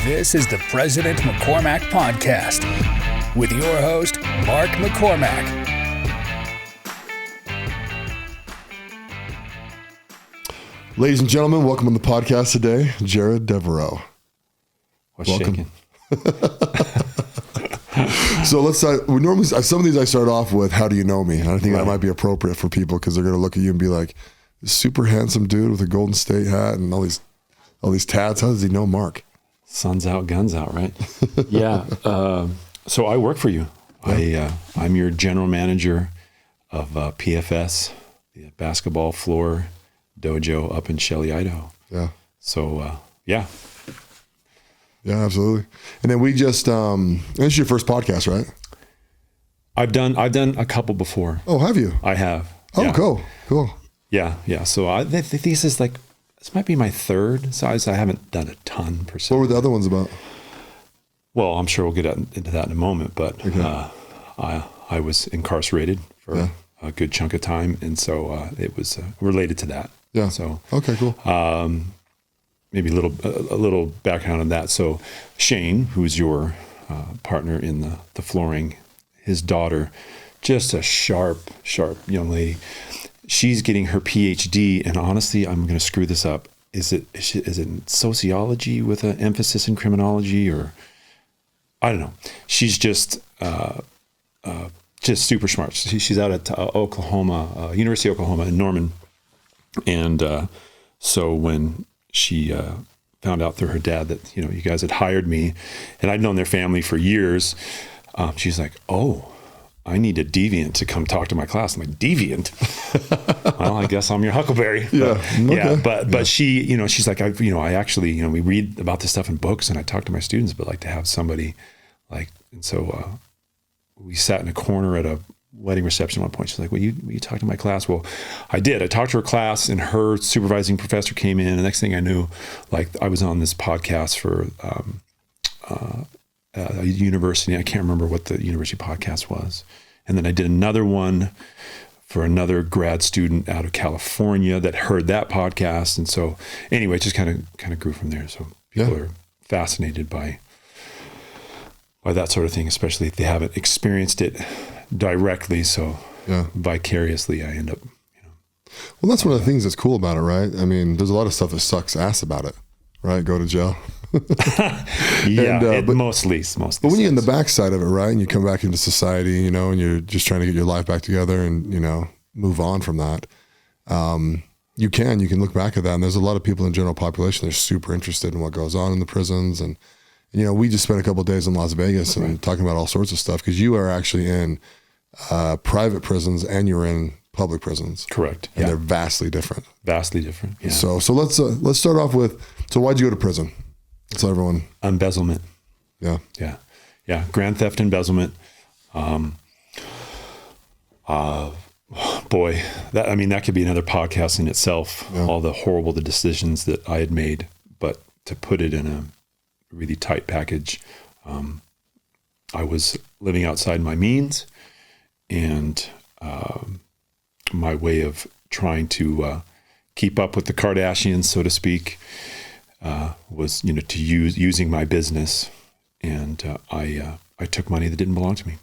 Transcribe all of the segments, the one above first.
This is the President McCormack Podcast with your host, Mark McCormack. Ladies and gentlemen, welcome on the podcast today, Jared Deveraux. What's welcome. Shaking? So let's start. We normally, some of these I start off with, how do you know me? And I think that might be appropriate for people because they're going to look at you and be like, this super handsome dude with a Golden State hat and all these tats. How does he know Mark? Sun's out, guns out, right? Yeah. So I work for you. Yeah. I'm your general manager of PFS, the basketball floor dojo up in Shelley, Idaho. Yeah. So, yeah. Yeah, absolutely. And then we just, this is your first podcast, right? I've done a couple before. Oh, have you? I have. Oh, yeah. Cool. Yeah. So this might be my third. So I haven't done a ton per se. What were the other ones about? Well, I'm sure we'll get into that in a moment, but okay. I was incarcerated for a good chunk of time. And so it was related to that. Yeah. So, okay, cool. Maybe a little background on that. So Shane, who's your partner in the flooring, his daughter, just a sharp young lady. She's getting her PhD, and honestly, I'm going to screw this up. Is it in sociology with an emphasis in criminology, or I don't know. She's just super smart. She's out at Oklahoma, University of Oklahoma in Norman, and so when she found out through her dad that you guys had hired me, and I'd known their family for years, she's like, "Oh, I need a deviant to come talk to my class." I'm like, "Deviant? Well, I guess I'm your Huckleberry." But she, she's like, I actually, we read about this stuff in books, and I talk to my students, but like to have somebody like, and so we sat in a corner at a wedding reception at one point. She's like, will you talk to my class? Well, I did. I talked to her class, and her supervising professor came in. And the next thing I knew, like I was on this podcast for a university. I can't remember what the university podcast was. And then I did another one for another grad student out of California that heard that podcast. And so anyway, it just kind of grew from there. So people are fascinated by that sort of thing, especially if they haven't experienced it directly. So vicariously, I end up, Well, that's one of the things that's cool about it, right? I mean, there's a lot of stuff that sucks ass about it, right? Go to jail. But mostly. But when you're in the backside of it, right, and you come back into society, and you're just trying to get your life back together and move on from that, you can look back at that, and there's a lot of people in the general population that are super interested in what goes on in the prisons, and we just spent a couple of days in Las Vegas and talking about all sorts of stuff because you are actually in private prisons and you're in public prisons. Correct. And they're vastly different. Yeah. So let's start off with, so why'd you go to prison? So everyone. Embezzlement. Yeah. Grand Theft Embezzlement. Boy, that could be another podcast in itself. Yeah. All the horrible decisions that I had made, but to put it in a really tight package, I was living outside my means, and my way of trying to keep up with the Kardashians, so to speak, was using my business, and I took money that didn't belong to me.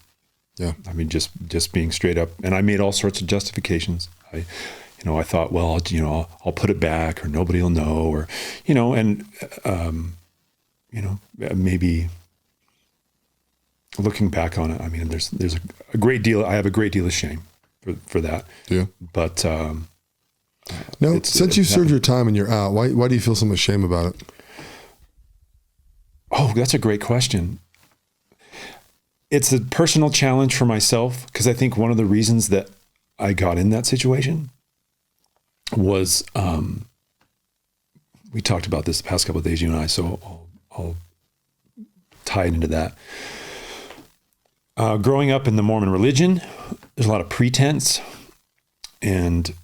Yeah, I mean just being straight up, and I made all sorts of justifications. I thought, well, I'll put it back, or nobody will know, or maybe looking back on it, I mean, there's a great deal. I have a great deal of shame for that. Yeah. But no, since you've served your time and you're out, why do you feel so much shame about it? Oh, that's a great question. It's a personal challenge for myself, because I think one of the reasons that I got in that situation was, we talked about this the past couple of days, you and I, so I'll tie it into that. Growing up in the Mormon religion, there's a lot of pretense, and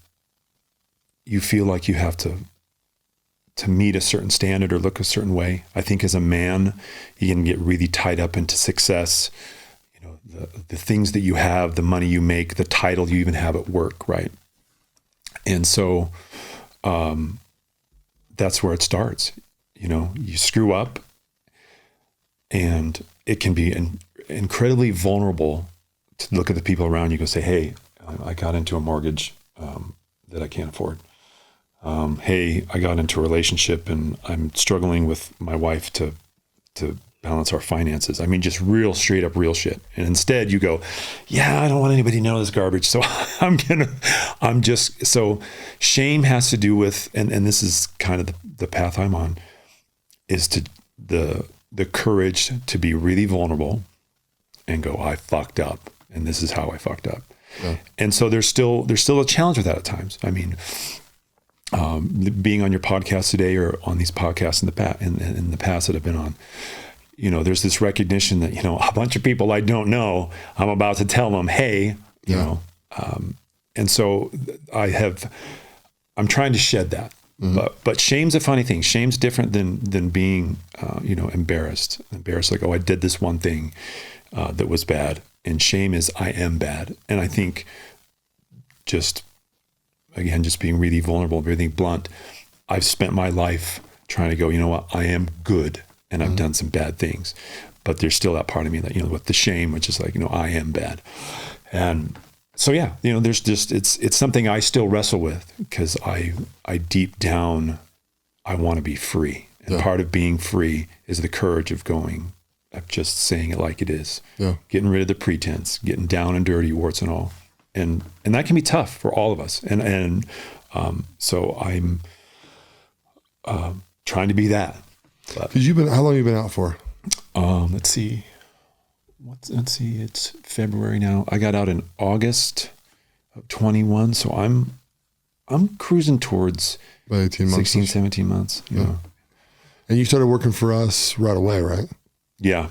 you feel like you have to meet a certain standard or look a certain way. I think as a man, you can get really tied up into success, the things that you have, the money you make, the title you even have at work, right? And so that's where it starts. You screw up And it can be incredibly vulnerable to look at the people around you and go say, hey, I got into a mortgage that I can't afford. Hey, I got into a relationship and I'm struggling with my wife to balance our finances. I mean, just real straight up real shit. And instead you go, yeah, I don't want anybody to know this garbage. So so shame has to do with, and this is kind of the path I'm on, is to the courage to be really vulnerable and go, I fucked up. And this is how I fucked up. Yeah. And so there's still a challenge with that at times. I mean, being on your podcast today or on these podcasts in the past that I've been on, you know, there's this recognition that, you know, a bunch of people I don't know, I'm about to tell them, hey, you know, and so I'm trying to shed that. Mm-hmm. But shame's a funny thing. Shame's different than being, embarrassed. Embarrassed, like, oh, I did this one thing that was bad. And shame is I am bad. And I think just being really vulnerable, really blunt, I've spent my life trying to go, you know what, I am good and I've done some bad things. But there's still that part of me that, you know, with the shame, which is like, you know, I am bad. And so, yeah, you know, there's just, it's something I still wrestle with because I deep down, I want to be free. And part of being free is the courage of just saying it like it is, getting rid of the pretense, getting down and dirty, warts and all. And that can be tough for all of us. And so I'm trying to be that. But, how long have you been out for? Let's see. It's February now. I got out in August of 21. So I'm cruising towards about 18 months, 16, 17 months. Yeah. And you started working for us right away, right? Yeah.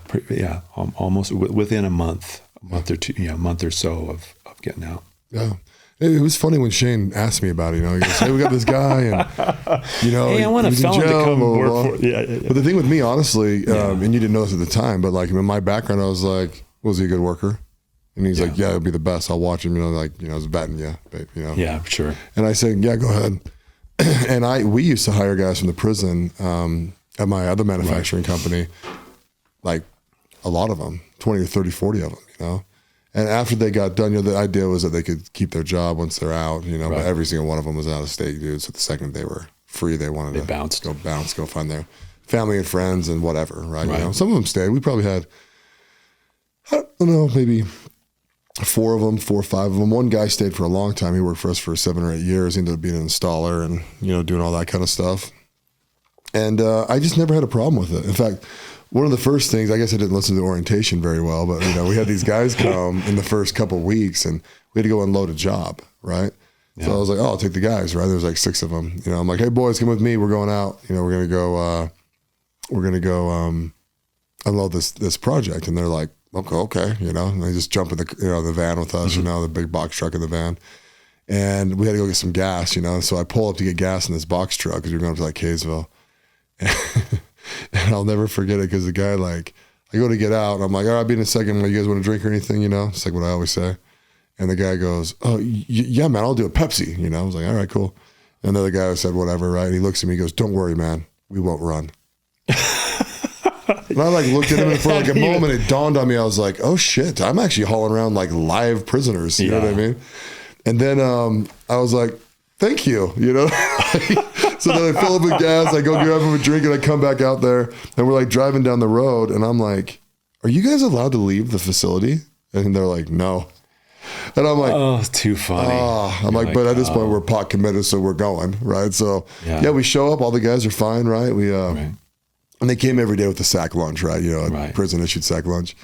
Almost within a month or two, a month or so of getting out. Yeah. It was funny when Shane asked me about it, you know, he goes, hey, we got this guy and, you know, hey, I want a felon to come work for. Yeah. But the thing with me, honestly, and you didn't know this at the time, but like in my background, I was like, was he a good worker? And he's like, yeah, it'll be the best. I'll watch him, you know, like, you know, I was betting, babe, you know. Yeah, sure. And I said, yeah, go ahead. And we used to hire guys from the prison at my other manufacturing company, like a lot of them, 20 or 30, 40 of them, you know. And after they got done, you know, the idea was that they could keep their job once they're out, you know, but every single one of them was out of state, dude. So the second they were free, they wanted to go find their family and friends and whatever, right? You know, some of them stayed. We probably had, I don't know, maybe 4 or 5 of them. One guy stayed for a long time. He worked for us for 7 or 8 years. He ended up being an installer and, you know, doing all that kind of stuff. And I just never had a problem with it. In fact, one of the first things, I guess I didn't listen to the orientation very well, but, you know, we had these guys come in the first couple of weeks and we had to go unload a job, right? Yeah. So I was like, oh, I'll take the guys, right? There was like 6 of them. You know, I'm like, hey, boys, come with me. We're going out. You know, we're going to go unload this project. And they're like, okay, you know, and they just jump in the van with us, you know, the big box truck in the van. And we had to go get some gas, you know. So I pull up to get gas in this box truck because we were going up to like Kaysville. And I'll never forget it because the guy, like, I go to get out and I'm like, all right, I'll be in a second. You guys want a drink or anything, you know? It's like what I always say. And the guy goes, oh, yeah, man, I'll do a Pepsi, you know? I was like, all right, cool. And the other guy said, whatever, right? And he looks at me, he goes, don't worry, man, we won't run. And I like looked at him and for like a moment, it dawned on me. I was like, oh shit, I'm actually hauling around like live prisoners. You know what I mean? And then I was like, thank you, you know? So then I fill up with gas, I go grab him a drink and I come back out there and we're like driving down the road and I'm like, are you guys allowed to leave the facility? And they're like, no. And I'm like, oh, too funny. I'm like, but at this point we're pot committed, so we're going, right? So yeah, we show up, all the guys are fine, right? We and they came every day with the sack lunch, right? You know, prison issued sack lunch.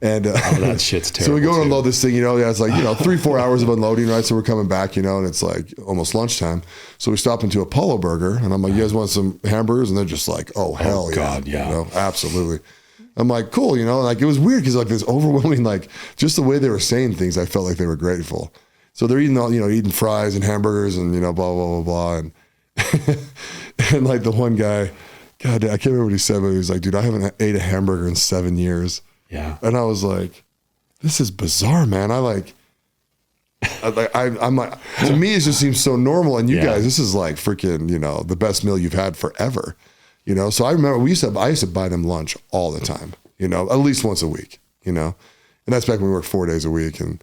And that shit's terrible. So we go and unload this thing, you know, it's like, you know, 3-4 hours of unloading, right? So we're coming back, you know, and it's like almost lunchtime. So we stop into a Polo Burger and I'm like, you guys want some hamburgers? And they're just like, oh, hell God, yeah. You know, absolutely. I'm like, cool, you know, like it was weird because like this overwhelming, like just the way they were saying things, I felt like they were grateful. So they're eating all, you know, eating fries and hamburgers and, you know, blah, blah, blah, blah. And, and like the one guy, God, I can't remember what he said, but he was like, dude, I haven't ate a hamburger in 7 years. Yeah. And I was like, this is bizarre, man. I'm like, to me, it just seems so normal. And you guys, this is like freaking, you know, the best meal you've had forever. you know? So I remember I used to buy them lunch all the time, you know, at least once a week, you know? And that's back when we worked 4 days a week. And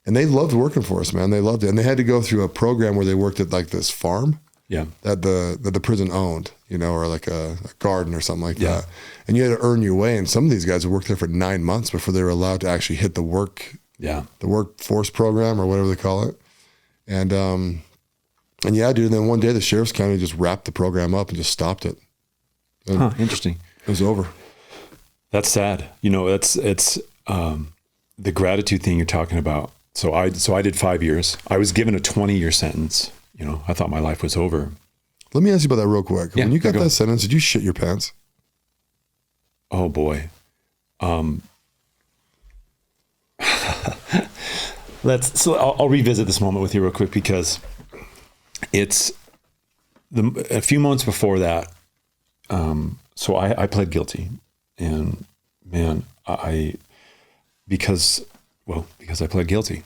they loved working for us, man. They loved it. And they had to go through a program where they worked at like this farm that the prison owned, you know, or like a garden or something like that. And you had to earn your way. And some of these guys would work there for 9 months before they were allowed to actually hit the workforce program or whatever they call it. And yeah, dude. And then one day the sheriff's county just wrapped the program up and just stopped it. Interesting. It was over. That's sad. You know, it's the gratitude thing you're talking about. So I did 5 years. I was given a 20-year sentence. You know, I thought my life was over. Let me ask you about that real quick. Yeah, when you got that sentence, did you shit your pants? Oh boy. I'll revisit this moment with you real quick because it's a few months before that. So I pled guilty, and man, because I pled guilty,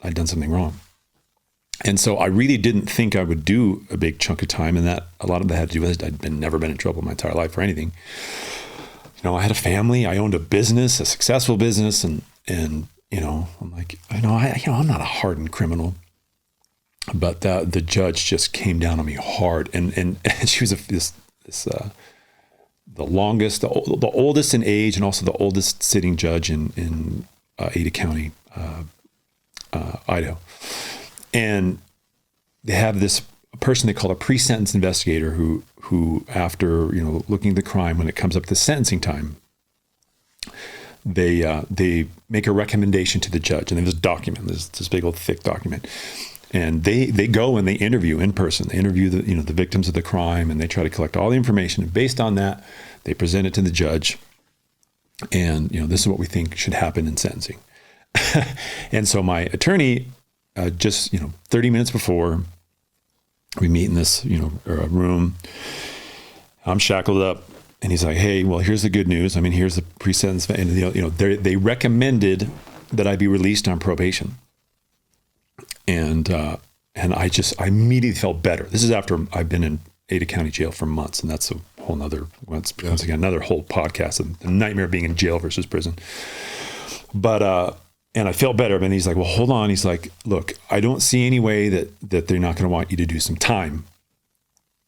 I'd done something wrong. And so I really didn't think I would do a big chunk of time, and that a lot of that had to do with I'd never been in trouble my entire life for anything. You know, I had a family, I owned a business, a successful business, and you know, I'm like, I'm not a hardened criminal, but the judge just came down on me hard, and she was the oldest in age, and also the oldest sitting judge in Ada County, Idaho. And they have this person they call a pre-sentence investigator who after, you know, looking at the crime, when it comes up to sentencing time, they make a recommendation to the judge. And there's this document, this big old thick document. And they go and they interview in person. They interview the victims of the crime, and they try to collect all the information. And based on that, they present it to the judge. And, you know, this is what we think should happen in sentencing. And so my attorney, just, you know, 30 minutes before we meet in this, you know, room, I'm shackled up, and he's like, hey, well, here's the good news. I mean, here's the pre-sentence. And, you know, they recommended that I be released on probation. And I immediately felt better. This is after I've been in Ada County jail for months. And that's a whole nother, once again, another whole podcast of the nightmare of being in jail versus prison. But, and I felt better. And he's like, well, hold on. He's like, look, I don't see any way that they're not going to want you to do some time.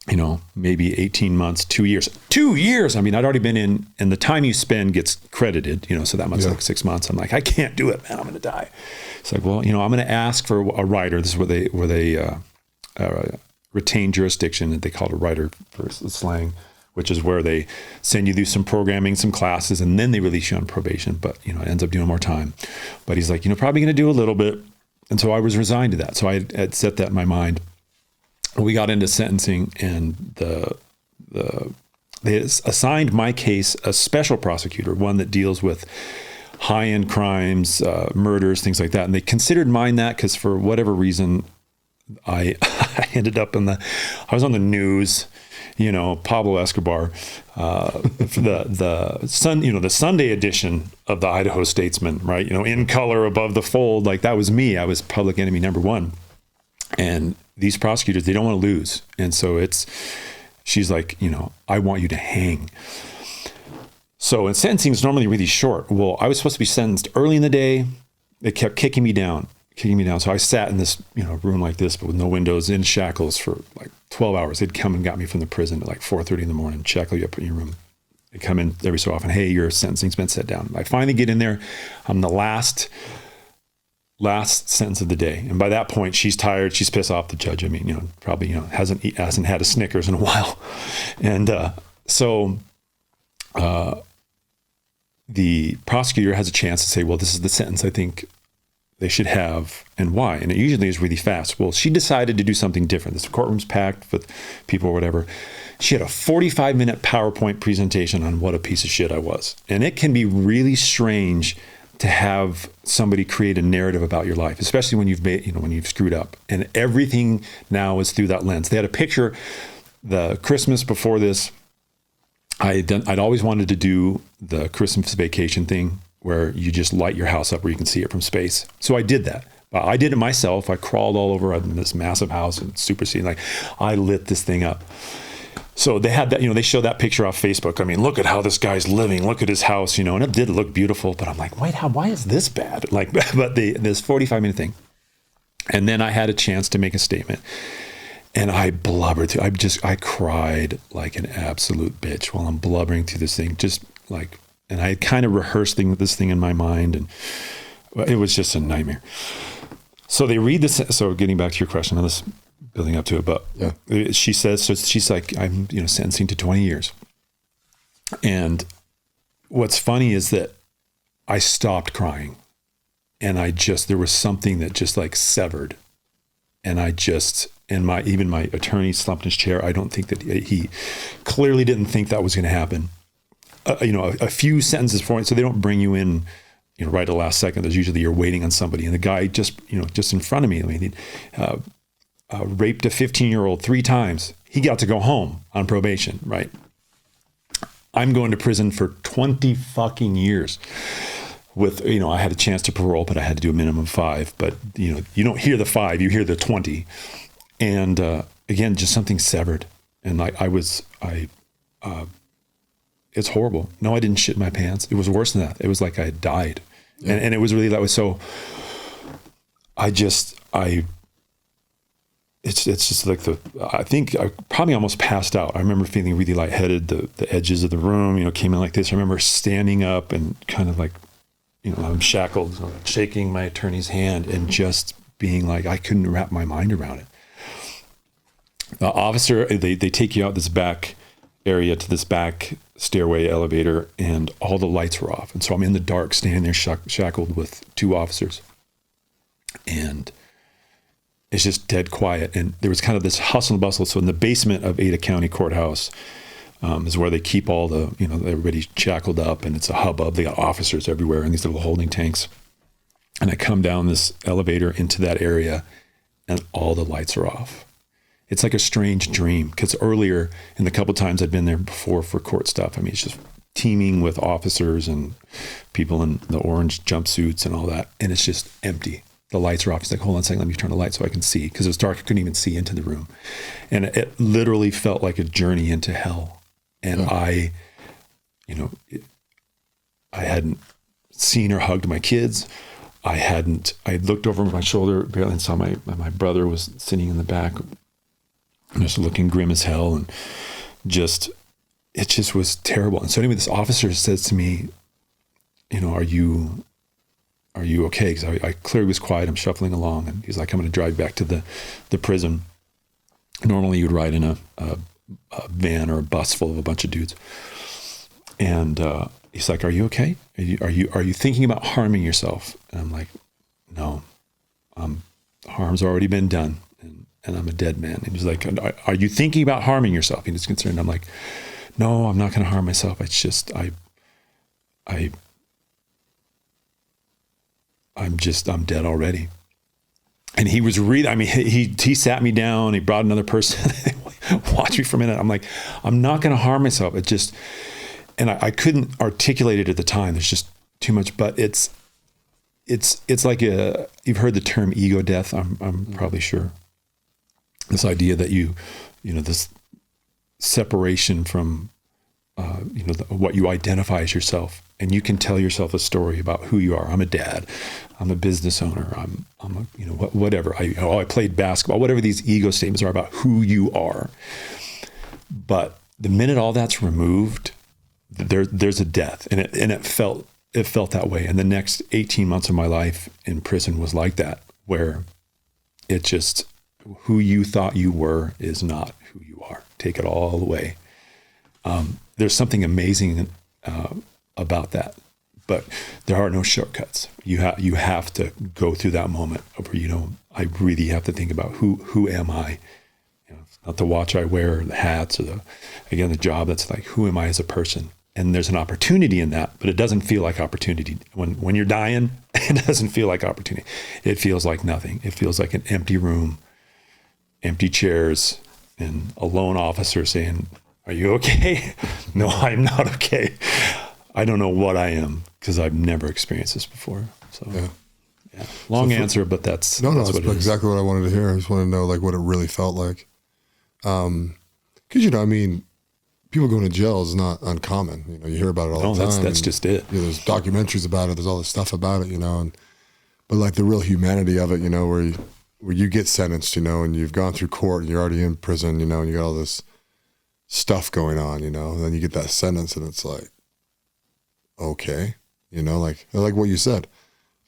You know, maybe 18 months, 2 years. 2 years! I mean, I'd already been in, and the time you spend gets credited, you know, so that must like 6 months. I'm like, I can't do it, man. I'm going to die. It's like, well, you know, I'm going to ask for a rider. This is where they retain jurisdiction. They call it a rider for slang, which is where they send you through some programming, some classes, and then they release you on probation. But, you know, it ends up doing more time. But he's like, you know, probably going to do a little bit. And so I was resigned to that. So I had set that in my mind. We got into sentencing, and they assigned my case a special prosecutor, one that deals with high-end crimes, murders, things like that. And they considered mine that because for whatever reason, I ended up I was on the news, you know, Pablo Escobar, the Sunday edition of the Idaho Statesman, right? You know, in color above the fold, like that was me. I was public enemy number one. And these prosecutors, they don't want to lose. And so she's like, you know, I want you to hang. So in sentencing is normally really short. Well, I was supposed to be sentenced early in the day. They kept kicking me down. So I sat in this, you know, room like this, but with no windows, in shackles for like 12 hours. They'd come and got me from the prison at like 4:30 in the morning, shackle you up in your room. They come in every so often. Hey, your sentencing's been set down. I finally get in there. I'm the last sentence of the day. And by that point, she's tired. She's pissed off the judge. I mean, you know, probably, you know, hasn't had a Snickers in a while. And so the prosecutor has a chance to say, well, this is the sentence I think they should have and why. And it usually is really fast. Well, she decided to do something different. This courtroom's packed with people or whatever. She had a 45-minute PowerPoint presentation on what a piece of shit I was. And it can be really strange to have somebody create a narrative about your life, especially when when you've screwed up, and everything now is through that lens. They had a picture, the Christmas before this, I'd always wanted to do the Christmas vacation thing where you just light your house up where you can see it from space. So I did that. I did it myself. I crawled all over in this massive house and super scene. Like I lit this thing up. So they had that, they showed that picture off Facebook. I mean, look at how this guy's living. Look at his house, and it did look beautiful. But I'm like, wait, why is this bad? Like, but this 45-minute thing. And then I had a chance to make a statement. And I blubbered through. I cried like an absolute bitch while I'm blubbering through this thing. Just like, and I kind of rehearsed this thing in my mind. And it was just a nightmare. So they read this. So getting back to your question, on this, building up to it, but yeah. She says, so she's like, I'm, sentencing to 20 years. And what's funny is that I stopped crying, and there was something that just like severed. And even my attorney slumped in his chair. I don't think that he clearly didn't think that was going to happen. A few sentences before, so they don't bring you in, right at the last second. There's usually you're waiting on somebody, and the guy just in front of me, I mean, raped a 15-year-old 3 times. He got to go home on probation, right? I'm going to prison for 20 fucking years with, I had a chance to parole, but I had to do a minimum of 5. But, you don't hear the 5, you hear the 20. And again, just something severed. And it's horrible. No, I didn't shit my pants. It was worse than that. It was like I had died. Yeah. And it was really that way. So it's just like I think I probably almost passed out. I remember feeling really lightheaded. The edges of the room, came in like this. I remember standing up and kind of like, I'm shackled, shaking my attorney's hand and just being like, I couldn't wrap my mind around it. The officer, they take you out this back area to this back stairway elevator, and all the lights were off. And so I'm in the dark, standing there shackled with 2 officers. And it's just dead quiet. And there was kind of this hustle and bustle. So in the basement of Ada County Courthouse is where they keep all the, everybody's shackled up, and it's a hubbub. They got officers everywhere in these little holding tanks. And I come down this elevator into that area, and all the lights are off. It's like a strange dream, because earlier, in the couple times I'd been there before for court stuff, I mean, it's just teeming with officers and people in the orange jumpsuits and all that. And it's just empty. The lights are off. He's like, hold on a second, let me turn the light so I can see. Because it was dark, I couldn't even see into the room. And it literally felt like a journey into hell. And I hadn't seen or hugged my kids. I looked over my shoulder barely and saw my brother was sitting in the back, just looking grim as hell. And it just was terrible. And so anyway, this officer says to me, are you okay? Because I clearly was quiet. I'm shuffling along, and he's like, I'm going to drive back to the prison. Normally you would ride in a van or a bus full of a bunch of dudes. And he's like, are you okay? Are you thinking about harming yourself? And I'm like, no, harm's already been done, and I'm a dead man. And he's like, are you thinking about harming yourself? And he's concerned. I'm like, no, I'm not going to harm myself. It's just, I'm dead already. And he was really, he sat me down, he brought another person, watched me for a minute. I'm like, I'm not going to harm myself. It just, and I couldn't articulate it at the time. There's just too much, but it's like you've heard the term ego death. I'm probably sure. This idea that this separation from, what you identify as yourself. And you can tell yourself a story about who you are. I'm a dad. I'm a business owner. I'm whatever. I played basketball. Whatever these ego statements are about who you are. But the minute all that's removed, there's a death, and it felt that way. And the next 18 months of my life in prison was like that, where it just, who you thought you were is not who you are. Take it all away. There's something amazing about that, but there are no shortcuts. You have to go through that moment where I really have to think about who am I? Not the watch I wear, or the hats, or the job. That's like, who am I as a person? And there's an opportunity in that, but it doesn't feel like opportunity. When you're dying, it doesn't feel like opportunity. It feels like nothing. It feels like an empty room, empty chairs, and a lone officer saying, are you okay? No, I'm not okay. I don't know what I am, because I've never experienced this before. So, yeah. Long answer, but that's that's exactly what I wanted to hear. I just wanted to know what it really felt like. Because people going to jail is not uncommon. You know, you hear about it all the time. That's just it. You know, there's documentaries about it. There's all this stuff about it, you know, but like the real humanity of it, you know, where you get sentenced, you know, and you've gone through court and you're already in prison, you know, and you got all this stuff going on, you know, and then you get that sentence and it's like, okay, you know, like what you said,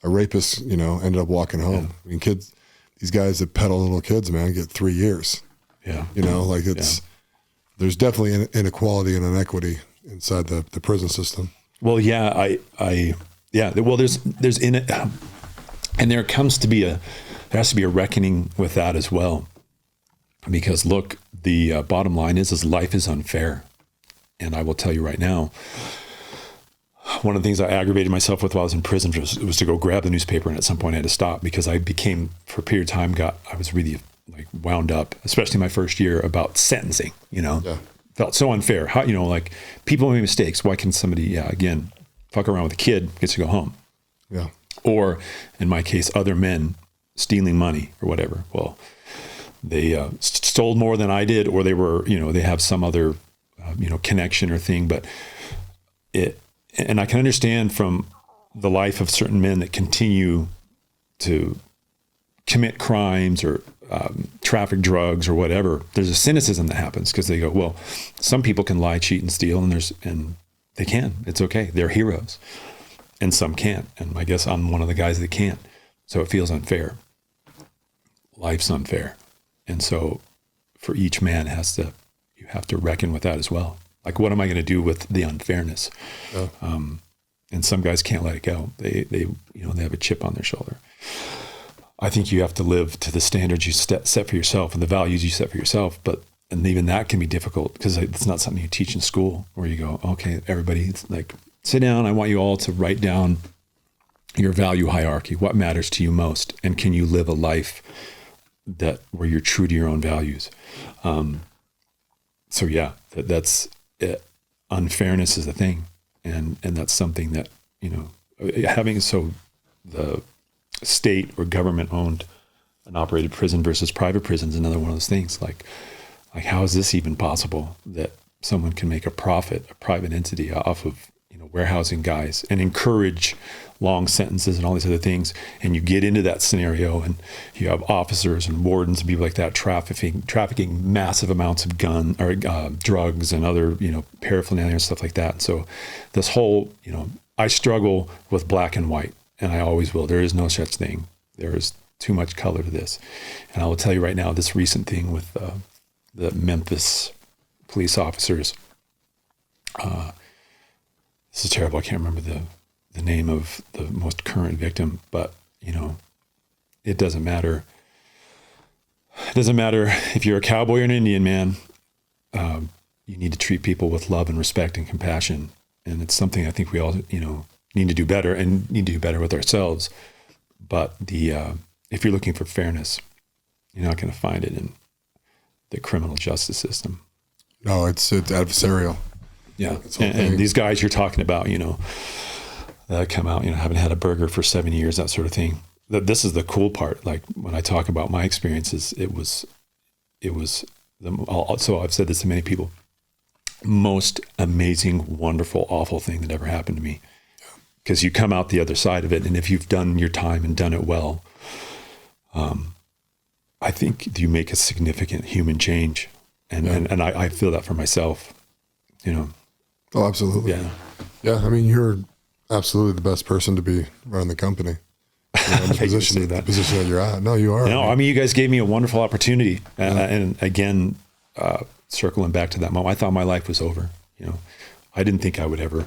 a rapist, you know, ended up walking home. I mean, these guys that peddle little kids, man, get 3 years. Yeah. You know, like there's definitely an inequality and inequity inside the prison system. Well, yeah, well, there's in it, and there has to be a reckoning with that as well, because look, the bottom line is life is unfair, and I will tell you right now, one of the things I aggravated myself with while I was in prison was to go grab the newspaper, and at some point I had to stop because I became, for a period of time, I was really like wound up, especially my first year, about sentencing, you know. Yeah. Felt so unfair. How, you know, like people make mistakes. Why can somebody, again, fuck around with a kid, gets to go home? Yeah. Or in my case, other men stealing money or whatever. Well, they stole more than I did, or they were, you know, they have some other, connection or thing. But and I can understand from the life of certain men that continue to commit crimes or traffic drugs or whatever. There's a cynicism that happens because they go, well, some people can lie, cheat, and steal, and they can. It's okay. They're heroes, and some can't. And I guess I'm one of the guys that can't. So it feels unfair. Life's unfair, and so for each man you have to reckon with that as well. Like, what am I going to do with the unfairness? Oh. And some guys can't let it go. They have a chip on their shoulder. I think you have to live to the standards you set for yourself and the values you set for yourself. And even that can be difficult because it's not something you teach in school where you go, okay, everybody, like, sit down. I want you all to write down your value hierarchy. What matters to you most? And can you live a life where you're true to your own values? So yeah, that's it. Unfairness is a thing. And that's something that, the state or government owned and operated prison versus private prison is another one of those things. Like how is this even possible that someone can make a profit, a private entity, off of warehousing guys and encourage long sentences and all these other things? And you get into that scenario and you have officers and wardens and people like that trafficking massive amounts of drugs and other paraphernalia and stuff like that. And so this whole I struggle with black and white, and I always will. There is no such thing. There is too much color to this. And I will tell you right now, this recent thing with the Memphis police officers, this is terrible. I can't remember the name of the most current victim, but it doesn't matter. It doesn't matter if you're a cowboy or an Indian, man. You need to treat people with love and respect and compassion. And it's something I think we all, need to do better and need to do better with ourselves. But if you're looking for fairness, you're not going to find it in the criminal justice system. No, it's adversarial. Yeah. And these guys you're talking about, that come out, haven't had a burger for 7 years, that sort of thing. This is the cool part. Like when I talk about my experiences, so I've said this to many people, most amazing, wonderful, awful thing that ever happened to me. Because you come out the other side of it. And if you've done your time and done it well, I think you make a significant human change. And I feel that for myself, Oh, absolutely. Yeah. Yeah. I mean, you're absolutely the best person to be running the company. The position that you're at. No, you are. No, I mean, you guys gave me a wonderful opportunity. And again, circling back to that moment, I thought my life was over. I didn't think I would ever,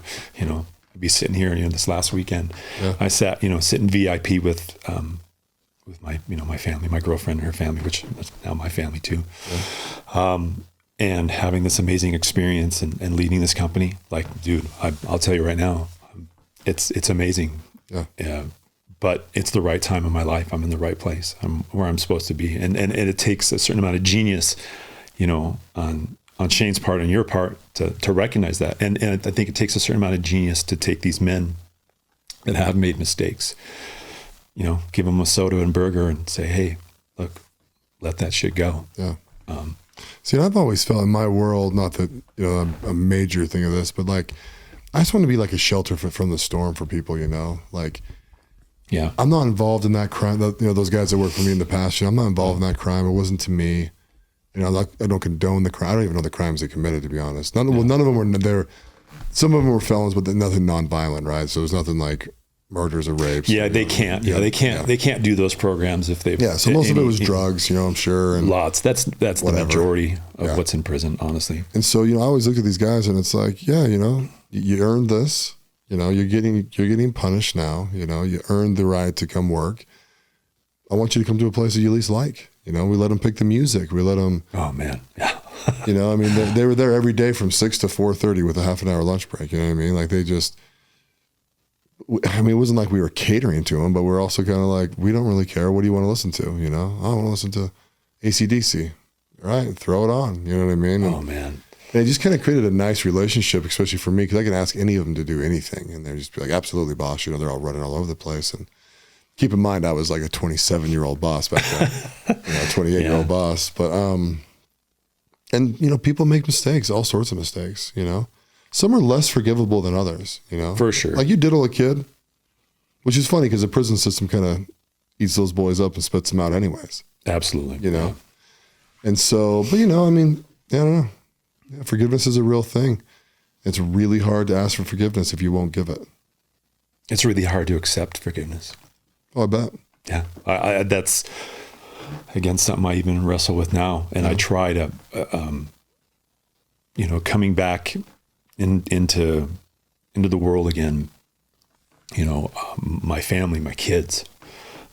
be sitting here, this last weekend. Yeah. I sat, sitting VIP with my, my family, my girlfriend and her family, which is now my family too. Yeah. And having this amazing experience and leading this company. Like, dude, I'll tell you right now, it's amazing. Yeah. But it's the right time in my life. I'm in the right place. I'm where I'm supposed to be. And it takes a certain amount of genius, on Shane's part and your part to recognize that. And I think it takes a certain amount of genius to take these men that have made mistakes, give them a soda and burger and say, hey, look, let that shit go. Yeah. See, I've always felt in my world, not that, I'm a major thing of this, but like, I just want to be like a shelter from the storm for people, like, yeah, I'm not involved in that crime. Those guys that worked for me in the past, I'm not involved in that crime. It wasn't to me. I don't condone the crime. I don't even know the crimes they committed, to be honest. None of them were there. Some of them were felons, but nothing nonviolent, right? So it was nothing like murders or rapes. Yeah, they can't. Yeah, they can't. Yeah. They can't do those programs if they. Yeah, so most of it was drugs. I'm sure. And lots. That's the majority of what's in prison, honestly. And so I always look at these guys, and it's like, you earned this. You're getting punished now. You earned the right to come work. I want you to come to a place that you at least like. We let them pick the music. We let them. Oh man, yeah. They were there every day from 6 to 4:30 with a half an hour lunch break. You know what I mean? Like they just. It wasn't like we were catering to them, but we're also kind of like, we don't really care. What do you want to listen to? I want to listen to AC/DC. All right, throw it on. You know what I mean? Oh man. And it just kind of created a nice relationship, especially for me, because I can ask any of them to do anything, and they're just be like, absolutely, boss. They're all running all over the place. And keep in mind, I was like a 27-year-old boss back then, 28-year-old boss. But and people make mistakes, all sorts of mistakes. Some are less forgivable than others. For sure. Like you diddle a kid, which is funny because the prison system kind of eats those boys up and spits them out anyways. Absolutely. Yeah. And so, but I don't know. Yeah, forgiveness is a real thing. It's really hard to ask for forgiveness if you won't give it. It's really hard to accept forgiveness. Oh, I bet. Yeah. I that's, again, something I even wrestle with now. And I try to, coming back into the world again, my family, my kids.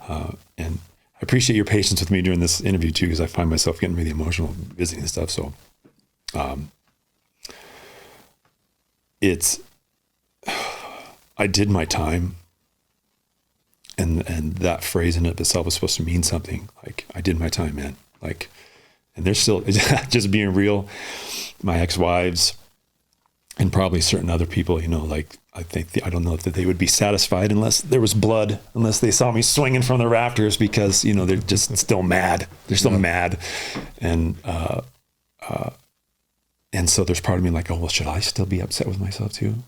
And I appreciate your patience with me during this interview too, because I find myself getting really emotional visiting this stuff. So, I did my time, and that phrase in it itself was supposed to mean something. Like, I did my time, man. Like, and there's still, just being real, my ex-wives and probably certain other people, like, I don't know that they would be satisfied unless there was blood, unless they saw me swinging from the rafters, because, they're just still mad. They're still mad. And so there's part of me like, oh, well, should I still be upset with myself too?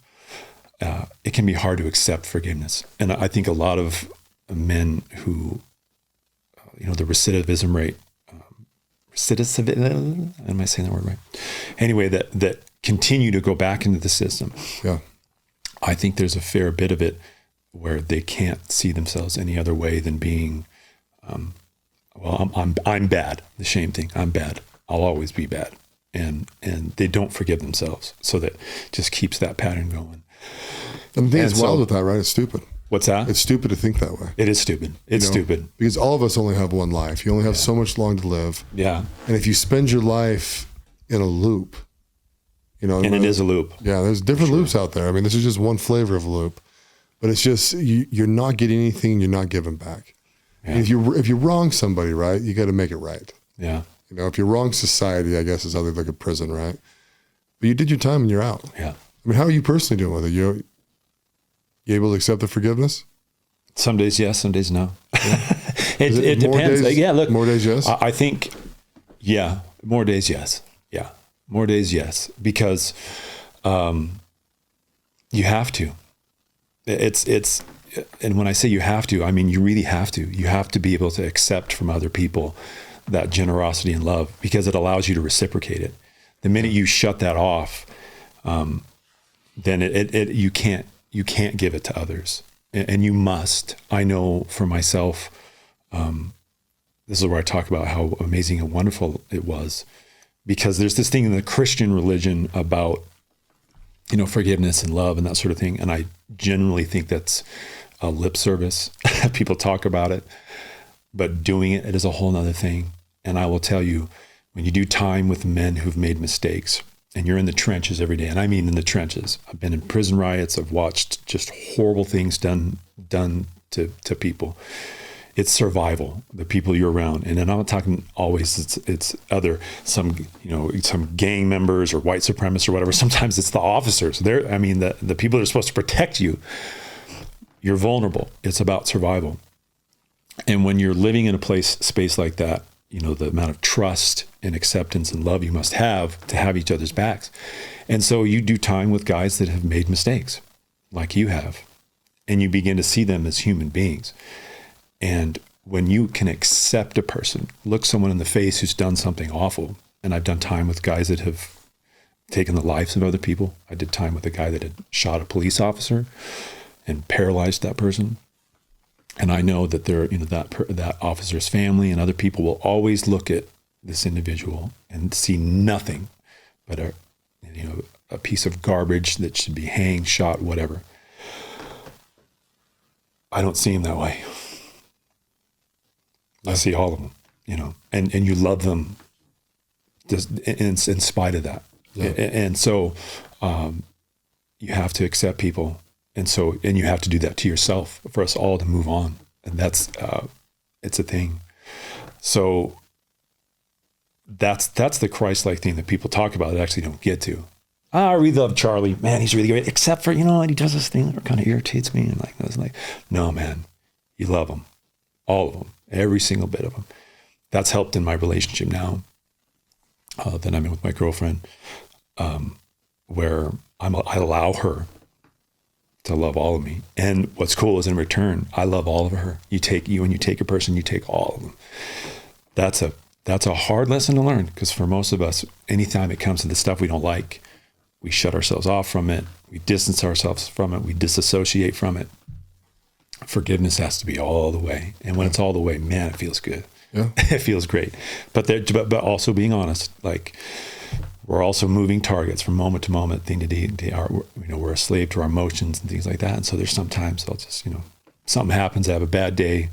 It can be hard to accept forgiveness. And I think a lot of men who, the recidivism rate, am I saying that word right? Anyway, that continue to go back into the system. Yeah. I think there's a fair bit of it where they can't see themselves any other way than being, I'm bad. The shame thing. I'm bad. I'll always be bad. And they don't forgive themselves. So that just keeps that pattern going. And the thing is wild with that, right? It's stupid. What's that? It's stupid to think that way. It is stupid. It's stupid. Because all of us only have one life. You only have so much long to live. Yeah. And if you spend your life in a loop, and it is a loop. Yeah, there's different loops out there. I mean, this is just one flavor of a loop. But it's just, you're not getting anything, you're not giving back. Yeah. And if you wrong somebody, right, you got to make it right. Yeah. If you wrong society, I guess is how they look at prison, right? But you did your time and you're out. Yeah. I mean, how are you personally doing with it? You able to accept the forgiveness? Some days yes, some days no. it depends. Look. More days yes? I think, more days yes. Yeah. More days yes. Because you have to. And when I say you have to, I mean you really have to. You have to be able to accept from other people that generosity and love, because it allows you to reciprocate it. The minute you shut that off, then you can't give it to others, and you must. I know for myself, this is where I talk about how amazing and wonderful it was, because there's this thing in the Christian religion about, forgiveness and love and that sort of thing. And I generally think that's a lip service. People talk about it, but doing it is a whole nother thing. And I will tell you, when you do time with men who've made mistakes, and you're in the trenches every day, and I mean in the trenches. I've been in prison riots. I've watched just horrible things done to people. It's survival, the people you're around. And then I'm not talking always, it's some gang members or white supremacists or whatever. Sometimes it's the officers. The people that are supposed to protect you. You're vulnerable. It's about survival. And when you're living in a space like that, the amount of trust and acceptance and love you must have to have each other's backs. And so you do time with guys that have made mistakes like you have, and you begin to see them as human beings. And when you can accept a person, look someone in the face who's done something awful, and I've done time with guys that have taken the lives of other people. I did time with a guy that had shot a police officer and paralyzed that person. And I know that that officer's family and other people will always look at this individual and see nothing but a piece of garbage that should be hanged, shot, whatever. I don't see him that way. I see all of them, and you love them just in spite of that. Yeah. And so you have to accept people. And you have to do that to yourself for us all to move on. And that's, it's a thing. So that's the Christ-like thing that people talk about that actually don't get to. I really love Charlie, man. He's really great, except for, and he does this thing that kind of irritates me. And no, man, you love them, all of them, every single bit of them. That's helped in my relationship now that I'm in with my girlfriend, where I allow her to love all of me. And what's cool is in return, I love all of her. You take a person, you take all of them. That's a hard lesson to learn, because for most of us, anytime it comes to the stuff we don't like, we shut ourselves off from it. We distance ourselves from it. We disassociate from it. Forgiveness has to be all the way. And when it's all the way, man, it feels good. Yeah. It feels great. But also being honest, like, we're also moving targets from moment to moment, thing to day. We're a slave to our emotions and things like that. And so there's sometimes I'll just, something happens, I have a bad day,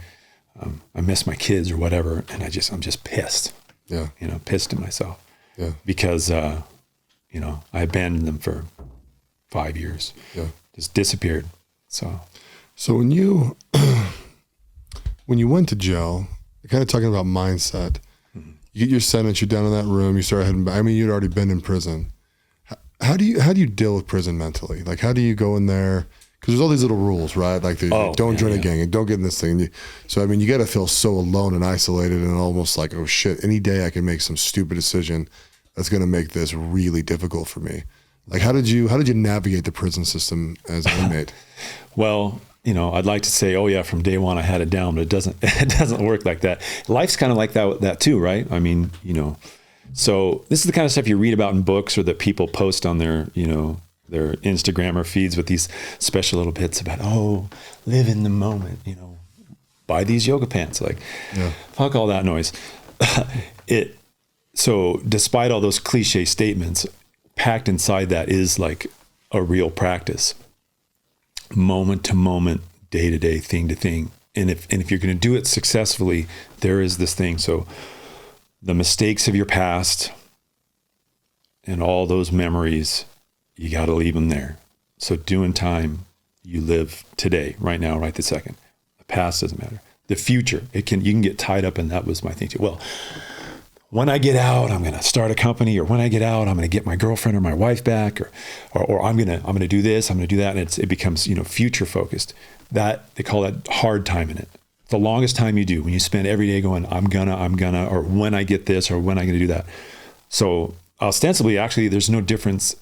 I miss my kids or whatever, and I'm just pissed. Yeah. Pissed at myself. Yeah. Because I abandoned them for 5 years. Yeah. Just disappeared. So when you went to jail, kind of talking about mindset. You get your sentence, you're down in that room, you start heading back. I mean, you'd already been in prison. How do you deal with prison mentally? Like, how do you go in there? Because there's all these little rules, right? Like, don't join a gang and don't get in this thing. So, I mean, you got to feel so alone and isolated and almost like, oh shit, any day I can make some stupid decision that's going to make this really difficult for me. Like, how did you navigate the prison system as an inmate? Well, I'd like to say, oh yeah, from day one I had it down, but it doesn't work like that. Life's kind of like that too, right? I mean, so this is the kind of stuff you read about in books or that people post on their Instagram or feeds with these special little bits about, live in the moment, buy these yoga pants, fuck all that noise. So despite all those cliche statements, packed inside that is like a real practice. Moment to moment, day to day, thing to thing. And if you're going to do it successfully, there is this thing. So the mistakes of your past and all those memories, you got to leave them there. So doing time, you live today, right now, right this second. The past doesn't matter. The future, you can get tied up in that was my thing too. Well, when I get out, I'm going to start a company, or when I get out, I'm going to get my girlfriend or my wife back, or I'm going to do this, I'm going to do that. And it becomes, future focused. That they call that hard time in it. The longest time you do when you spend every day going, I'm gonna, or when I get this, or when I'm going to do that. So ostensibly, actually, there's no difference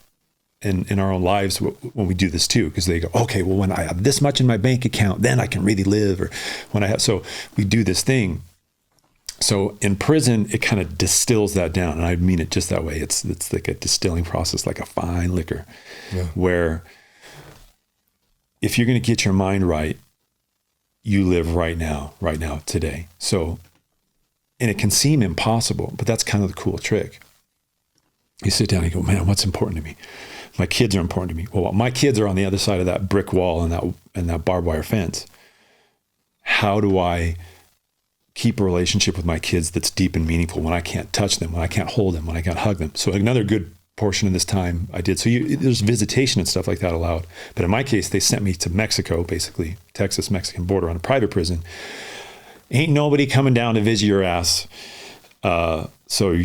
in our own lives when we do this too, because they go, okay, well, when I have this much in my bank account, then I can really live, or when I have, so we do this thing. So in prison, it kind of distills that down. And I mean it just that way. It's like a distilling process, like a fine liquor, where if you're going to get your mind right, you live right now, today. So, and it can seem impossible, but that's kind of the cool trick. You sit down and you go, man, what's important to me? My kids are important to me. Well, my kids are on the other side of that brick wall and that barbed wire fence. How do I keep a relationship with my kids that's deep and meaningful when I can't touch them, when I can't hold them, when I can't hug them? So another good portion of this time I did. So there's visitation and stuff like that allowed. But in my case, they sent me to Mexico, basically, Texas-Mexican border on a private prison. Ain't nobody coming down to visit your ass. So,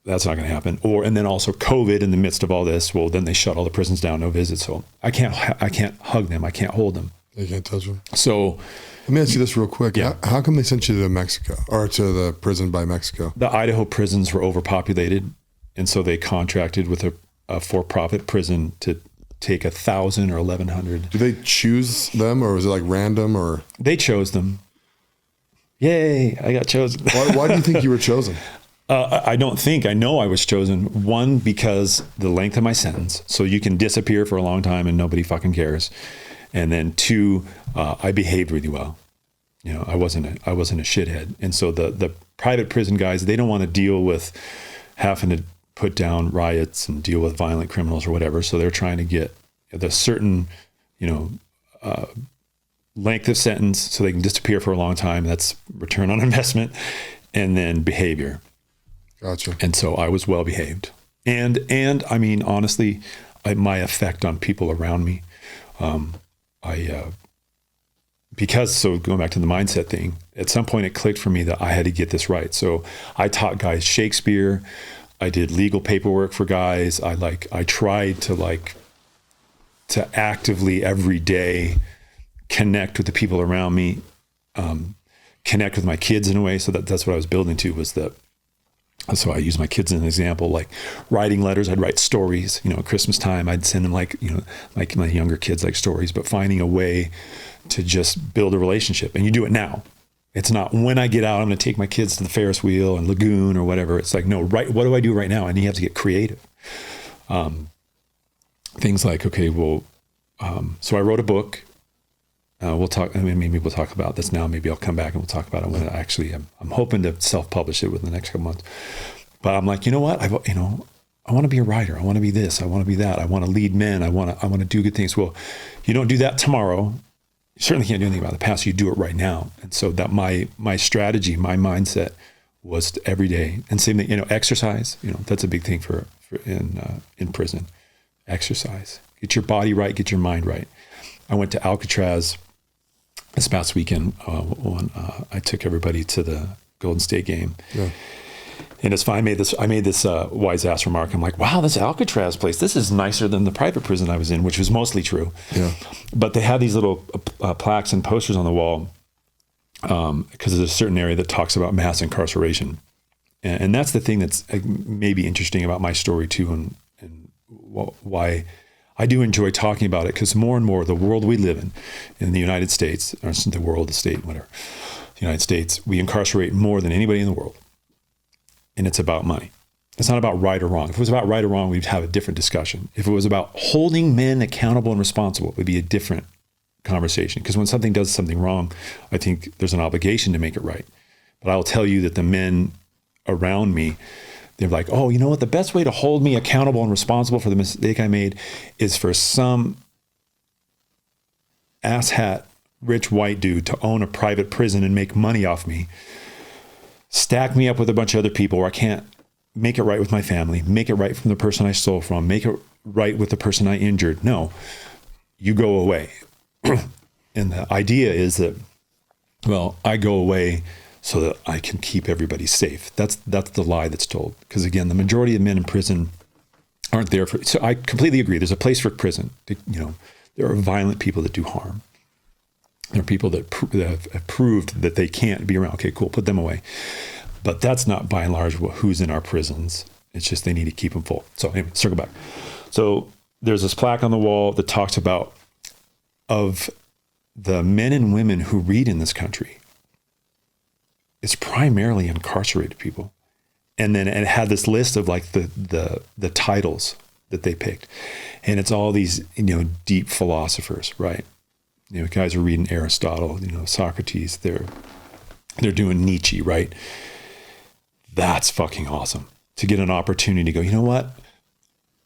that's not going to happen. And then also COVID in the midst of all this. Well, then they shut all the prisons down, no visits. So I can't hug them. I can't hold them. You can't touch them. So let me ask you this real quick. Yeah. How come they sent you to Mexico or to the prison by Mexico? The Idaho prisons were overpopulated. And so they contracted with a for-profit prison to take 1,000 or 1,100. Do they choose them, or was it like random, or? They chose them. Yay, I got chosen. Why do you think you were chosen? I don't think. I know I was chosen. One, because the length of my sentence. So you can disappear for a long time and nobody fucking cares. And then two, I behaved really well. You know, I wasn't a shithead. And so the private prison guys, they don't want to deal with having to put down riots and deal with violent criminals or whatever. So they're trying to get the certain, length of sentence so they can disappear for a long time. That's return on investment, and then behavior. Gotcha. And so I was well behaved. And I mean, honestly, my effect on people around me, so going back to the mindset thing, at some point it clicked for me that I had to get this right. So I taught guys Shakespeare. I did legal paperwork for guys. I tried to actively every day connect with the people around me, connect with my kids in a way. So that's what I was building to, was that. So I use my kids as an example, like writing letters. I'd write stories, at Christmas time, I'd send them like my younger kids like stories, but finding a way to just build a relationship. And you do it now. It's not when I get out, I'm going to take my kids to the Ferris wheel and Lagoon or whatever. It's like, no, right. What do I do right now? And you have to get creative. Things like, okay, well, so I wrote a book. We'll talk. I mean, maybe we'll talk about this now. Maybe I'll come back and we'll talk about it when I'm hoping to self-publish it within the next couple months. But I'm like, you know what? I want to be a writer. I want to be this. I want to be that. I want to lead men. I want to do good things. Well, you don't do that tomorrow. You certainly can't do anything about the past. You do it right now. And so that my strategy, my mindset was every day. And same thing, exercise. That's a big thing for in prison. Exercise. Get your body right. Get your mind right. I went to Alcatraz this past weekend when I took everybody to the Golden State game. Yeah. And it's fine. I made this wise ass remark. I'm like, wow, this Alcatraz place, this is nicer than the private prison I was in, which was mostly true. Yeah. But they have these little plaques and posters on the wall because there's a certain area that talks about mass incarceration. And that's the thing that's maybe interesting about my story too, and why I do enjoy talking about it, because more and more the world we live in the United States, or the world, the state, whatever, the United States, we incarcerate more than anybody in the world. And it's about money. It's not about right or wrong. If it was about right or wrong, we'd have a different discussion. If it was about holding men accountable and responsible, it would be a different conversation. Because when something does something wrong, I think there's an obligation to make it right. But I'll tell you that the men around me, they're like, oh, you know what? The best way to hold me accountable and responsible for the mistake I made is for some asshat rich white dude to own a private prison and make money off me, stack me up with a bunch of other people where I can't make it right with my family, make it right from the person I stole from, make it right with the person I injured. No, you go away. And the idea is that, well, I go away so that I can keep everybody safe. That's the lie that's told. Because again, the majority of men in prison aren't there for. So I completely agree. There's a place for prison. There are violent people that do harm. There are people that have proved that they can't be around. Okay, cool, put them away. But that's not by and large who's in our prisons. It's just they need to keep them full. So anyway, circle back. So there's this plaque on the wall that talks about of the men and women who read in this country. It's primarily incarcerated people. And then it had this list of like the titles that they picked. And it's all these, deep philosophers, right? Guys are reading Aristotle, Socrates, they're doing Nietzsche, right? That's fucking awesome. To get an opportunity to go, you know what?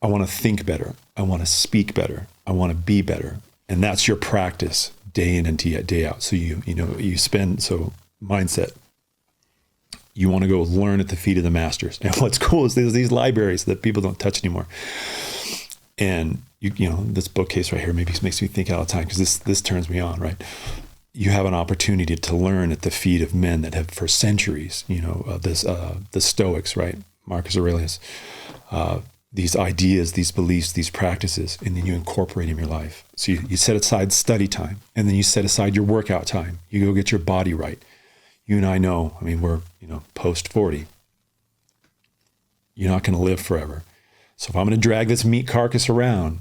I want to think better. I want to speak better. I want to be better. And that's your practice day in and day out. So you spend, mindset. You want to go learn at the feet of the masters. And what's cool is there's these libraries that people don't touch anymore. And this bookcase right here maybe makes me think all the time, because this turns me on, right? You have an opportunity to learn at the feet of men that have for centuries, the Stoics, right? Marcus Aurelius. these ideas, these beliefs, these practices, and then you incorporate them in your life. So you set aside study time, and then you set aside your workout time. You go get your body right. You and I know, I mean, we're, post 40. You're not going to live forever. So if I'm going to drag this meat carcass around,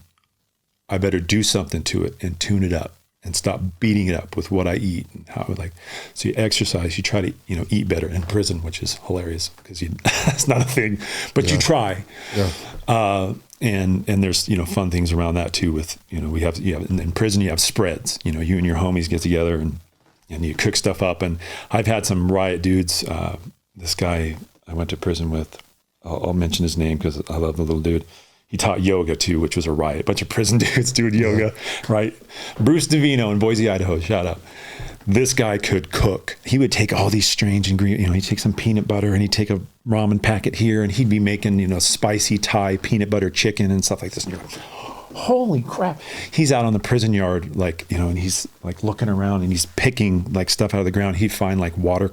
I better do something to it and tune it up and stop beating it up with what I eat and how I so you exercise, you try to, eat better in prison, which is hilarious because that's not a thing, but you try. Yeah. And there's, fun things around that too with, you have in prison, you have spreads, you and your homies get together and you cook stuff up. And I've had some riot dudes. This guy I went to prison with, I'll mention his name because I love the little dude. He taught yoga too, which was a riot. A bunch of prison dudes doing yoga, right? Bruce DeVino in Boise, Idaho. Shout out. This guy could cook. He would take all these strange ingredients. He'd take some peanut butter and he'd take a ramen packet here and he'd be making, spicy Thai peanut butter chicken and stuff like this. And you're like, holy crap. He's out on the prison yard, and he's looking around and he's picking stuff out of the ground. He'd find water.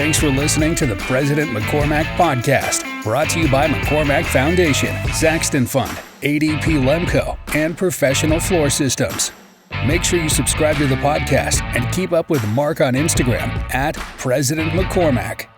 Thanks for listening to the President McCormack Podcast, brought to you by McCormack Foundation, Saxton Fund, ADP Lemco, and Professional Floor Systems. Make sure you subscribe to the podcast and keep up with Mark on Instagram at President McCormack.